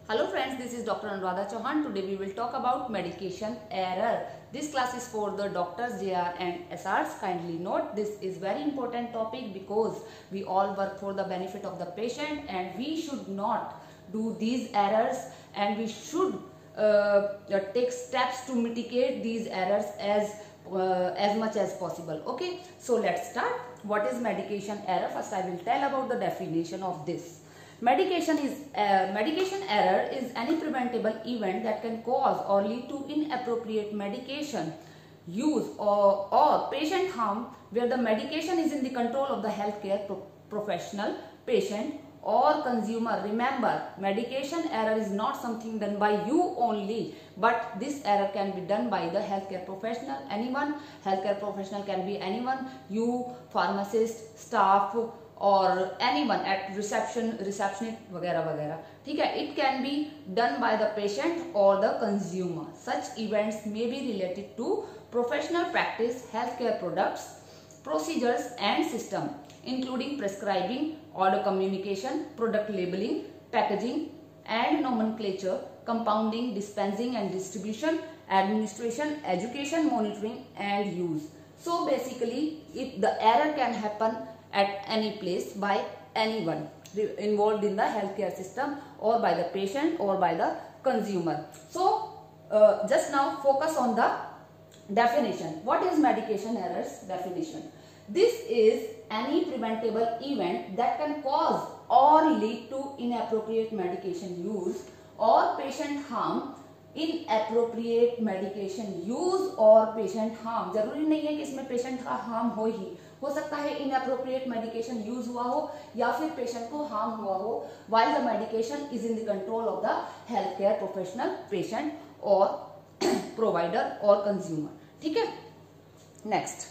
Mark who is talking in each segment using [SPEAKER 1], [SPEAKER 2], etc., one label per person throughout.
[SPEAKER 1] Hello friends, this is Dr. Anuradha Chauhan. Today we will talk about medication error. This class is for the doctors, JR and SRs. Kindly note this is very important topic because we all work for the benefit of the patient and we should not do these errors and we should take steps to mitigate these errors as much as possible. Okay, so let's start. What is medication error? First I will tell about the definition of this. Medication error is any preventable event that can cause or lead to inappropriate medication use or patient harm where the medication is in the control of the healthcare professional, patient or consumer. Remember, medication error is not something done by you only, but this error can be done by the healthcare professional, anyone. Healthcare professional can be anyone, you, pharmacist, staff और anyone at receptionist वगैरह वगैरह. ठीक है, it can be done by the patient or the consumer. Such events may be related to professional practice, healthcare products, procedures and system, including prescribing, order communication, product labeling, packaging and nomenclature, compounding, dispensing and distribution, administration, education, monitoring and use. So basically, if the error can happen at any place by anyone involved in the healthcare system or by the patient or by the consumer. So just now focus on the definition. What is medication errors? Definition. This is any preventable event that can cause or lead to inappropriate medication use or patient harm. Inappropriate medication use और patient harm. जरूरी नहीं है कि इसमें patient का harm हो सकता है इनएप्रोप्रिएट मेडिकेशन यूज हुआ हो या फिर पेशेंट को हार्म हुआ हो while the medication is in the control of the health care professional, patient और प्रोवाइडर और कंज्यूमर. ठीक है, next,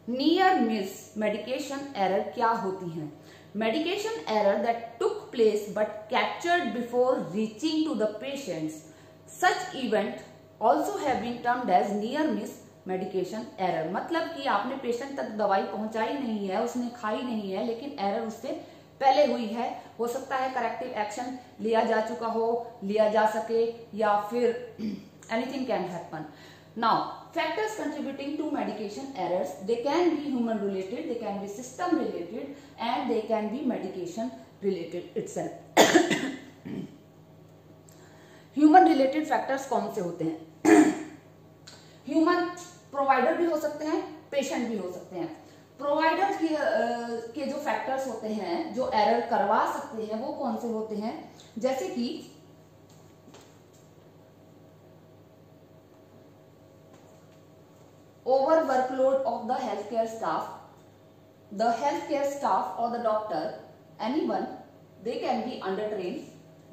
[SPEAKER 1] near miss medication error क्या होती है? Medication error that took place but captured before reaching to the patients. Such event also have been termed as near miss medication error. मतलब कि आपने पेशेंट तक दवाई पहुंचाई नहीं है, उसने खाई नहीं है, लेकिन एरर उससे पहले हुई है. हो सकता है करेक्टिव एक्शन लिया जा चुका हो, लिया जा सके, या फिर anything can happen. Now, factors contributing to medication errors, they can be human related, they can be system related, and they can be medication related itself. Human related factors कौन से होते हैं? ह्यूमन प्रोवाइडर भी हो सकते हैं, patient भी हो सकते हैं. प्रोवाइडर के जो फैक्टर्स होते हैं जो एरर करवा सकते हैं वो कौन से होते हैं? जैसे कि over workload of the health care staff और the doctor, anyone, they can be under train.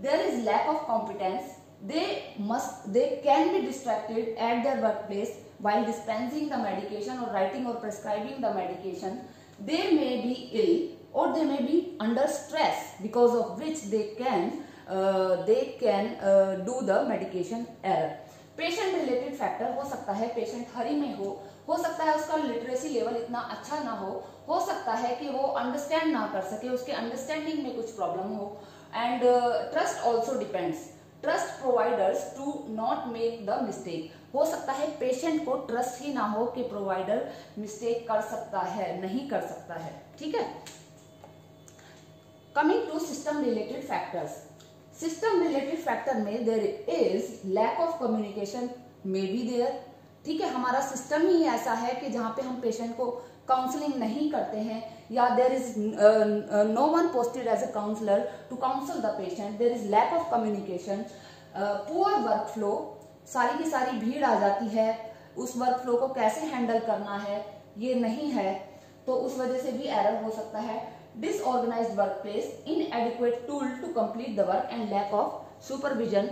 [SPEAKER 1] There is lack of competence. They can be distracted at their workplace while dispensing the medication or writing or prescribing the medication. They may be ill or they may be under stress because of which they can do the medication error. Patient related factor हो सकता है patient हरी में हो सकता है उसका literacy level इतना अच्छा ना हो सकता है कि वो अंडरस्टैंड ना कर सके, उसके अंडरस्टैंडिंग में कुछ प्रॉब्लम हो. And trust also depends. Trust providers to not make the mistake. हो सकता है पेशेंट को ट्रस्ट ही ना हो कि प्रोवाइडर मिस्टेक कर सकता है, नहीं कर सकता है. ठीक है, coming to system related factors. System related factor में there is lack of communication may be there. ठीक है, हमारा सिस्टम ही ऐसा है कि जहां पे हम पेशेंट को काउंसलिंग नहीं करते हैं या there is no one posted as a counsellor to counsel the patient. There is lack of communication, poor workflow, सारी की सारी भीड़ आ जाती है, उस वर्कफ्लो को कैसे हैंडल करना है ये नहीं है, तो उस वजह से भी एरर हो सकता है. Disorganised workplace, inadequate tool to complete the work and lack of supervision.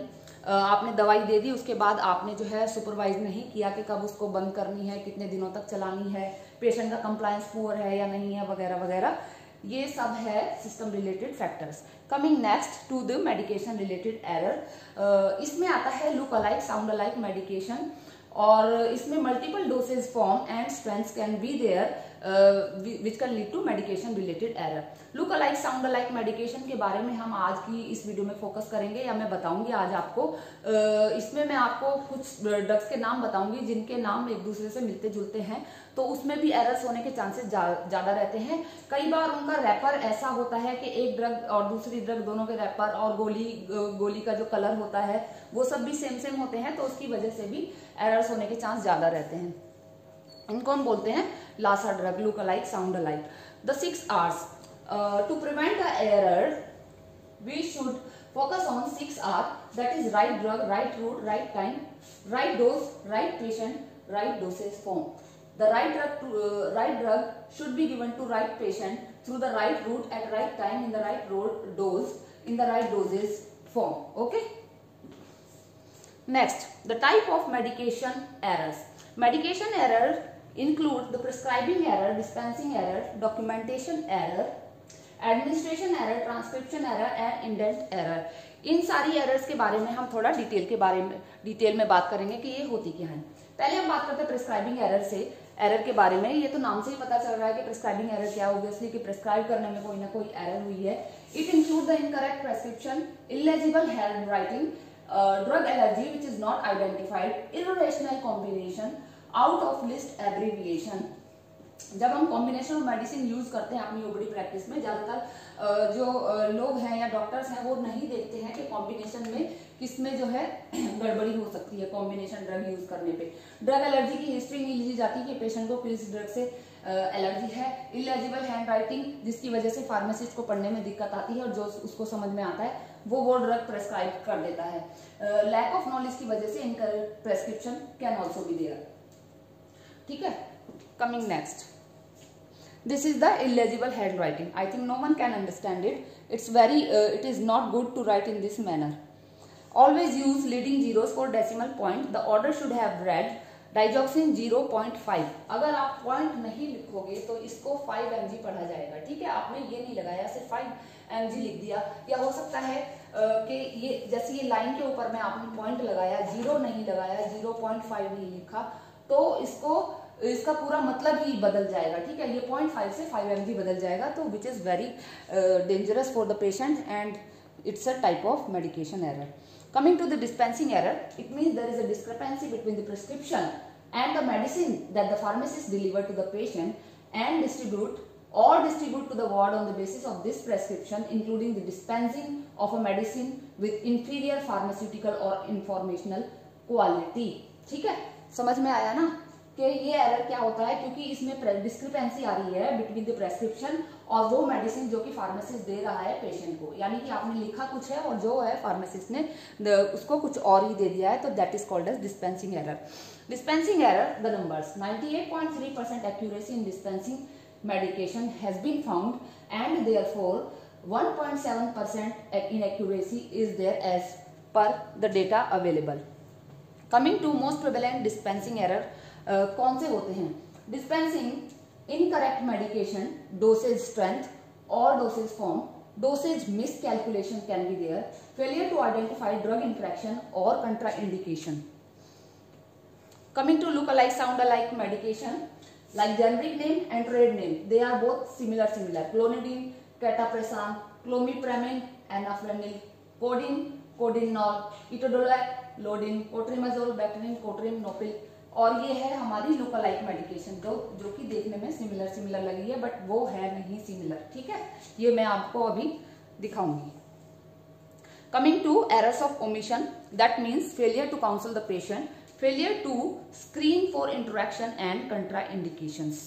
[SPEAKER 1] आपने दवाई दे दी, उसके बाद आपने जो है सुपरवाइज नहीं किया कि कब उसको बंद करनी है, कितने दिनों तक चलानी है, पेशेंट का कंप्लायंस पुअर है या नहीं है, वगैरह वगैरह. ये सब है system related factors. Coming next to the medication related error. इसमें आता है look alike, sound alike medication और इसमें multiple dosage form and strengths can be there. Which can lead to medication related error. Look alike sound alike medication के बारे में हम आज की इस वीडियो में फोकस करेंगे, या मैं बताऊंगी आज आपको। इसमें मैं आपको कुछ ड्रग्स के नाम बताऊंगी जिनके नाम एक दूसरे से मिलते जुलते हैं, तो उसमें भी एरर्स होने के चांसेस ज्यादा रहते हैं। कई बार उनका रैपर ऐसा होता है कि एक ड्रग और दूसरी ड्रग दोनों के रैपर और गोली का जो कलर होता है वो सब भी सेम सेम होते हैं, तो उसकी वजह से भी एरर्स होने के चांस ज्यादा रहते हैं। इनको हम बोलते हैं LASA drug, look alike sound alike. The 6 R's to prevent the error we should focus on 6 R, that is right drug, right route, right time, right dose, right patient, right dosage form. The right drug should be given to right patient through the right route at right time in the right dose in the right dosage form. Okay. Next, the type of medication errors. Medication error include the prescribing error, dispensing error, documentation error, administration error, transcription error and indent error. इन सारी errors के बारे में हम थोड़ा detail में बात करेंगे कि ये होती क्या है। पहले हम बात करते हैं प्रिस्क्राइबिंग एरर के बारे में। ये तो नाम से ही पता चल रहा है कि प्रिस्क्राइबिंग एरर क्या होगी, इसलिए कि प्रिस्क्राइब करने में कोई ना कोई एरर हुई है। It include the incorrect prescription, illegible hand writing, drug allergy which is not identified, irrational combination, out of list abbreviation. जब हम कॉम्बिनेशन ऑफ मेडिसिन यूज करते हैं अपनी ओपीडी प्रैक्टिस में, ज्यादातर जो लोग हैं या डॉक्टर्स हैं वो नहीं देखते हैं कि कॉम्बिनेशन में किसमें जो है गड़बड़ी हो सकती है कॉम्बिनेशन ड्रग यूज करने पे। ड्रग एलर्जी की हिस्ट्री नहीं ली जाती कि पेशेंट को किस ड्रग से एलर्जी है। इलेजिबल हैंड राइटिंग, जिसकी वजह से फार्मासिस्ट को पढ़ने में दिक्कत आती है और जो उसको समझ में आता है वो ड्रग प्रेस्क्राइब कर देता है। लैक ऑफ नॉलेज की वजह से incorrect prescription can also be there. ठीक है, coming next, this is the illegible handwriting. I think no one can understand it. It is not good to write in this manner. Always use leading zeros for decimal point. The order should have read digoxin 0.5. अगर आप point नहीं लिखोगे तो इसको 5 mg पढ़ा जाएगा। ठीक है, आपने ये नहीं लगाया, सिर्फ 5 mg लिख दिया। या हो सकता है कि ये जैसे ये लाइन के ऊपर में आपने पॉइंट लगाया, 0 नहीं लगाया, 0.5 नहीं लिखा, तो इसका पूरा मतलब ही बदल जाएगा। ठीक है, ये 0.5 से 5 mg बदल जाएगा, तो which is very dangerous for the patient and it's a type of medication error. Coming to the dispensing error, it means there is a discrepancy between the prescription and the medicine that the pharmacist deliver to the patient and distribute to the ward on the basis of this prescription, including the dispensing of a medicine with inferior pharmaceutical or informational quality. ठीक है, समझ में आया ना कि ये error क्या होता है, क्योंकि इसमें डिस्क्रिपेंसी आ रही है बिटवीन द प्रेस्क्रिप्शन और वो मेडिसिन जो कि फार्मासिस्ट दे रहा है पेशेंट को। यानी कि आपने लिखा कुछ है और जो है फार्मासिस्ट ने उसको कुछ और ही दे दिया है, तो that is called as dispensing error. Dispensing error, the numbers 98.3% accuracy in dispensing medication has been found, and therefore 1.7% inaccuracy is there as per the data available. Coming to most prevalent dispensing error, कौन से होते हैं? Dispensing incorrect medication, dosage strength or dosage form, dosage miscalculation can be there, failure to identify drug interaction or contraindication. Coming to look alike sound alike medication, like generic name and trade name, they are both similar. Clonidine, catapresan, clomipramine, anafranil, codeine, codeinol, etodolac, lodin, cotrimazole, bactrim, cotrim, nopil, और ये है हमारी lookalike medication जो कि देखने में similar लगी है, बट वो है नहीं सिमिलर। ठीक है, ये मैं आपको अभी दिखाऊंगी। Coming to errors of omission, that means failure to counsel the patient, failure to screen for interaction and contraindications.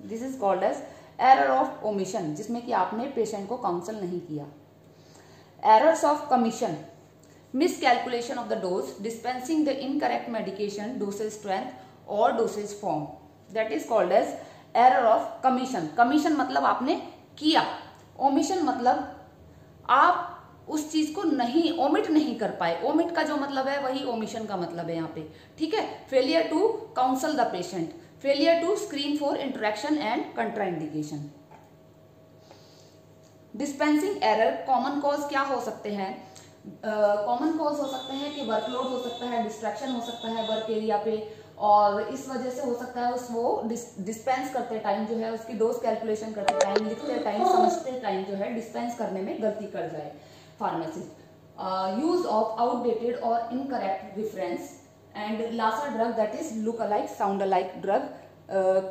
[SPEAKER 1] This is called as error of omission, जिसमें कि आपने पेशेंट को काउंसल नहीं किया। Errors of commission, miscalculation of the dose, dispensing the incorrect medication, dosage strength or dosage form, that is called as error of commission. Commission मतलब आपने किया, omission मतलब आप उस चीज को नहीं ओमिट नहीं कर पाए। ओमिट का जो मतलब है वही ओमिशन का मतलब है यहाँ पे। ठीक है, failure to counsel the patient, failure to screen for interaction and contraindication. Dispensing error common cause क्या हो सकते हैं? कॉमन कॉज हो सकते हैं कि वर्कलोड हो सकता है, डिस्ट्रैक्शन हो सकता है वर्क एरिया पे, और इस वजह से हो सकता है वो डिस्पेंस करते टाइम जो है उसकी डोज कैलकुलेशन करते टाइम, लिखते टाइम, समझते टाइम जो है डिस्पेंस करने में गलती कर जाए फार्मासिस्ट। यूज ऑफ आउटडेटेड और incorrect reference and LASA drug that is look alike sound alike drug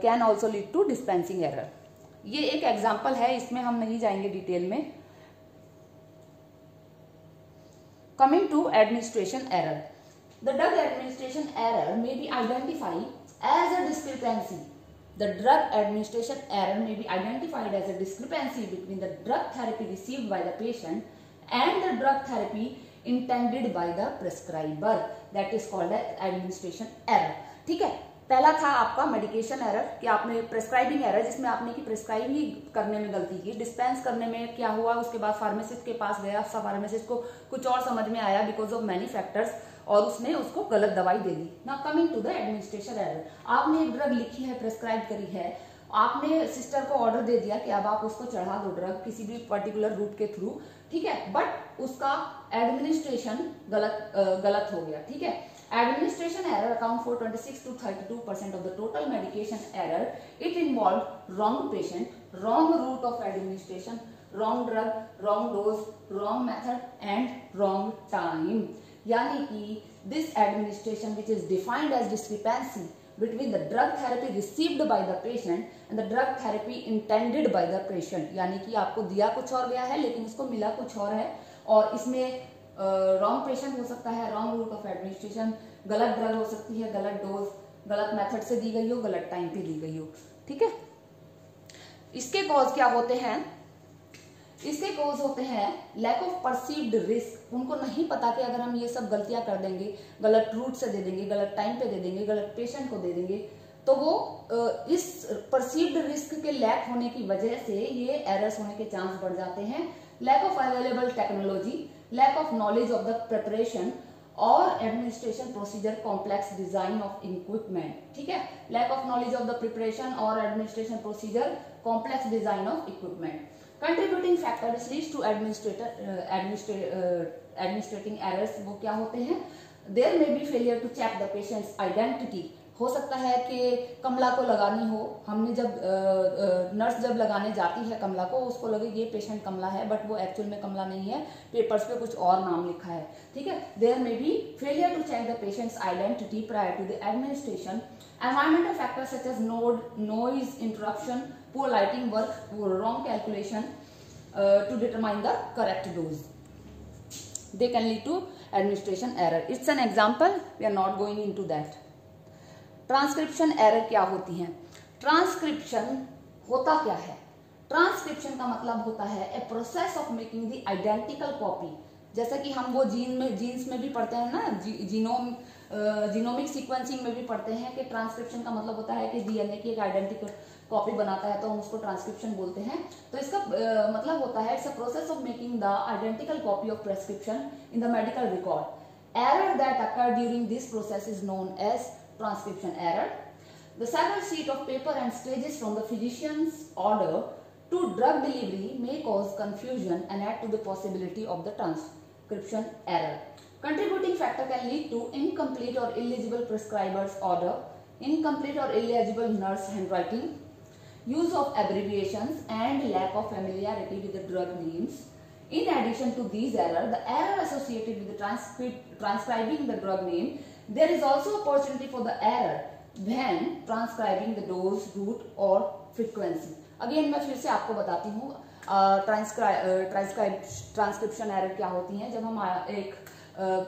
[SPEAKER 1] can also lead to dispensing error. ये एक एग्जाम्पल है, इसमें हम नहीं जाएंगे डिटेल में। Coming to administration error. The drug administration error may be identified as a discrepancy. The drug administration error may be identified as a discrepancy between the drug therapy received by the patient and the drug therapy intended by the prescriber. That is called as administration error. ठीक है, पहला था आपका medication error कि आपने प्रेस्क्राइबिंग error जिसमें आपने की प्रेस्क्राइब ही करने में गलती की, डिस्पेंस करने में क्या हुआ, उसके बाद फार्मासिस्ट के पास गया, फार्मासिस्ट को कुछ और समझ में आया बिकॉज ऑफ मैनी फैक्टर्स और उसने उसको गलत दवाई दे दी। Now coming to the administration error, आपने एक ड्रग लिखी है, प्रेस्क्राइब करी है, आपने सिस्टर को ऑर्डर दे दिया कि अब आप उसको चढ़ा दो ड्रग किसी भी पर्टिकुलर रूट के थ्रू, ठीक है, बट उसका एडमिनिस्ट्रेशन गलत हो गया। ठीक है, administration error account for 26 to 32% of the total medication error. It involved wrong patient, wrong route of administration, wrong drug, wrong dose, wrong method and wrong time. यानी कि this administration which is defined as discrepancy between the drug therapy received by the patient and the drug therapy intended by the patient, यानी कि आपको दिया कुछ और गया है लेकिन उसको मिला कुछ और है, और इसमें रॉन्ग पेशेंट हो सकता है, रॉन्ग रूट ऑफ एडमिनिस्ट्रेशन, गलत ड्रग हो सकती है, गलत डोज, गलत मेथड से दी गई हो, गलत टाइम पे दी गई हो। ठीक है, इसके कॉज क्या होते हैं? इसके कॉज होते हैं लैक ऑफ परसीव्ड रिस्क। उनको नहीं पता कि अगर हम ये सब गलतियां कर देंगे, गलत रूट से दे देंगे, गलत टाइम पे दे देंगे, गलत पेशेंट को दे देंगे, तो वो इस परसीव्ड रिस्क के लैक होने की वजह से ये एरर्स होने के चांस बढ़ जाते हैं। Lack of available technology, lack of knowledge of the preparation और administration procedure, complex design of equipment. ठीक है, lack of knowledge of the preparation और administration procedure, complex design of equipment. Contributing factors leads to administrating errors वो क्या होते हैं? There may be failure to check the patient's identity. हो सकता है कि कमला को लगानी हो, हमने जब नर्स जब लगाने जाती है कमला को, उसको लगे ये पेशेंट कमला है, बट वो एक्चुअल में कमला नहीं है, पेपर्स पे कुछ और नाम लिखा है। ठीक है, there may be failure to check the patient's identity prior to the administration. Environmental factors such as noise, interruption, poor lighting work, wrong calculation to determine the correct dose. They can lead to administration error. It's an example. We are not going into that. Transcription error क्या होती है? Transcription होता क्या है? Transcription का मतलब होता है a process of making the identical copy. जैसा कि हम वो जीन्स में भी पढ़ते हैं ना, जीनोमिक सीक्वेंसिंग में भी पढ़ते हैं कि ट्रांसक्रिप्शन का मतलब होता है कि डीएनए की एक आइडेंटिकल कॉपी बनाता है, तो हम उसको ट्रांसक्रिप्शन बोलते हैं। तो इसका मतलब होता है it's a process of making the identical copy of prescription in the medical record. Error that occur during this process is known as transcription error. The several sheet of paper and stages from the physician's order to drug delivery may cause confusion and add to the possibility of the transcription error. Contributing factor can lead to incomplete or illegible prescriber's order, incomplete or illegible nurse handwriting, use of abbreviations and lack of familiarity with the drug names. In addition to these errors, the error associated with the transcribing the drug name, there is also opportunity for the error when transcribing the dose, route or frequency. Again मैं फिर से आपको बताती हूँ transcription error क्या होती है। जब हम एक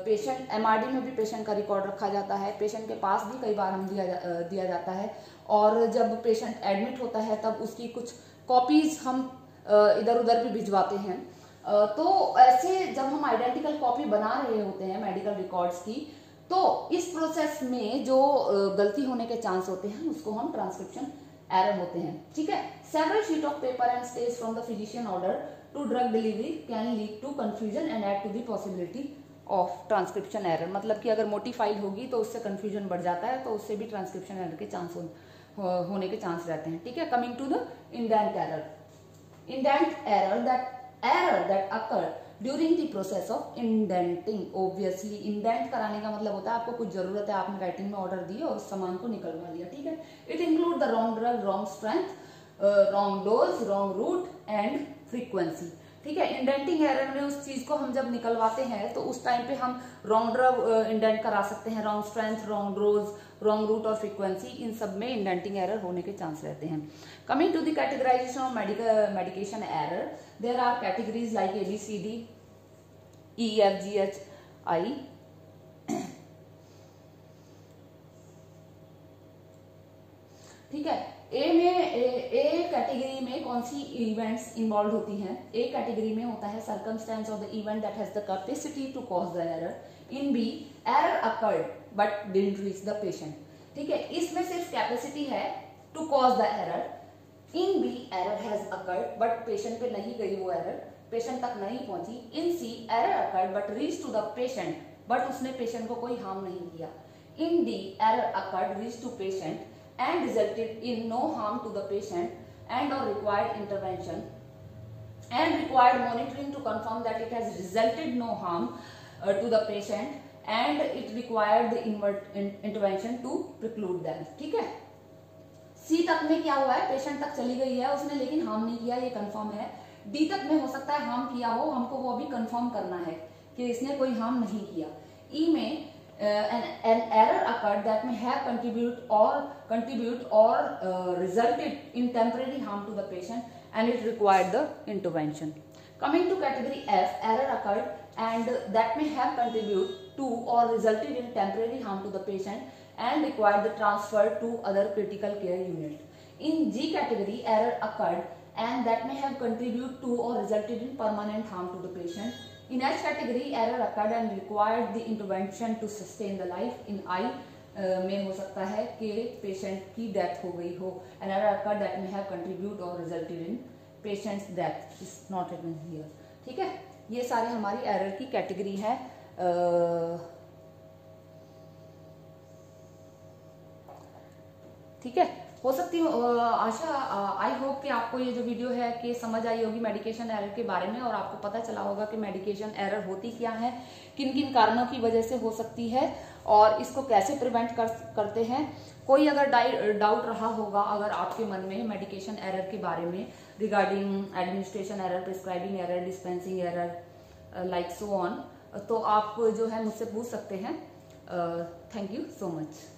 [SPEAKER 1] पेशेंट, एमआरडी में भी पेशेंट का रिकॉर्ड रखा जाता है, पेशेंट के पास भी कई बार हम दिया जाता है, और जब पेशेंट एडमिट होता है तब उसकी कुछ कॉपीज हम इधर उधर भी भिजवाते हैं। तो ऐसे जब हम आइडेंटिकल कॉपी बना रहे होते हैं मेडिकल रिकॉर्ड्स की, तो इस प्रोसेस में जो गलती होने के चांस होते हैं उसको हम ट्रांसक्रिप्शन एरर होते हैं। ठीक है, several sheet of paper and stage from the physician order to drug delivery can lead to confusion and add to the possibility of transcription error. मतलब कि अगर मोटी फाइल होगी तो उससे कंफ्यूजन बढ़ जाता है, तो उससे भी ट्रांसक्रिप्शन एरर के चांस होने के चांस रहते हैं। ठीक है, coming to the indent error. Indent error that occur during the process of indenting. Obviously indent कराने का मतलब होता है आपको कुछ जरूरत है, आपने राइटिंग में ऑर्डर दिया और उस सामान को निकलवा लिया, ठीक है। It include the wrong drug, wrong strength, wrong dose, wrong root and frequency, ठीक है। इंडेंटिंग एरर में उस चीज को हम जब निकलवाते हैं तो उस टाइम पे हम रॉन्ग ड्रग इंडेंट करा सकते हैं, wrong strength, wrong dose, wrong route और फ्रीक्वेंसी, इन सब में इंडेंटिंग एरर होने के चांस रहते हैं। Coming to the categorisation of medication error, there are categories like ABCD, EFGHI। ठीक है। ए कैटेगरी में कौन सी इवेंट्स इन्वॉल्व होती हैं? ए कैटेगरी में होता है circumstance of the event that has the capacity to cause the error. In B, error occurred but didn't reach the patient, ठीक है। इसमें सिर्फ कैपेसिटी है to cause the error. In B, error has occurred but patient पे नहीं गई वो error, patient तक नहीं पहुंची। In C, error occurred but reach to the patient but उसने पेशेंट को कोई हार्म नहीं किया। In D, error occurred, reach to patient and resulted in no harm to the patient and or required intervention and required monitoring to confirm that it has resulted no harm to the patient and it required the intervention to preclude them, ठीक है। सी तक में क्या हुआ है, patient तक चली गई है उसने लेकिन हार्म नहीं किया, ये कंफर्म है। डी तक में हो सकता है हार्म किया हो, हमको वो भी कंफर्म करना है कि इसने कोई हार्म नहीं किया। ई में an error occurred that may have contribute or resulted in temporary harm to the patient and it required the intervention. Coming to category F, error occurred and that may have contributed to or resulted in temporary harm to the patient and required the transfer to other critical care unit. In G category, error occurred and that may have contributed to or resulted in permanent harm to the patient. In H category, error occurred and required the intervention to sustain the life. In I में हो सकता है कि patient की death हो गई हो। An error occurred that may have contributed or resulted in patient's death is not written here, ठीक है। ये सारे हमारी एरर की कैटेगरी है। ठीक है, हो सकती आशा आई होप कि आपको ये जो वीडियो है कि समझ आई होगी मेडिकेशन एरर के बारे में और आपको पता चला होगा कि मेडिकेशन एरर होती क्या है, किन किन कारणों की वजह से हो सकती है और इसको कैसे प्रिवेंट करते हैं। कोई अगर डाउट रहा होगा अगर आपके मन में मेडिकेशन एरर के बारे में regarding administration error, prescribing error, dispensing error like so on, तो आप जो है मुझसे पूछ सकते हैं। Thank you so much.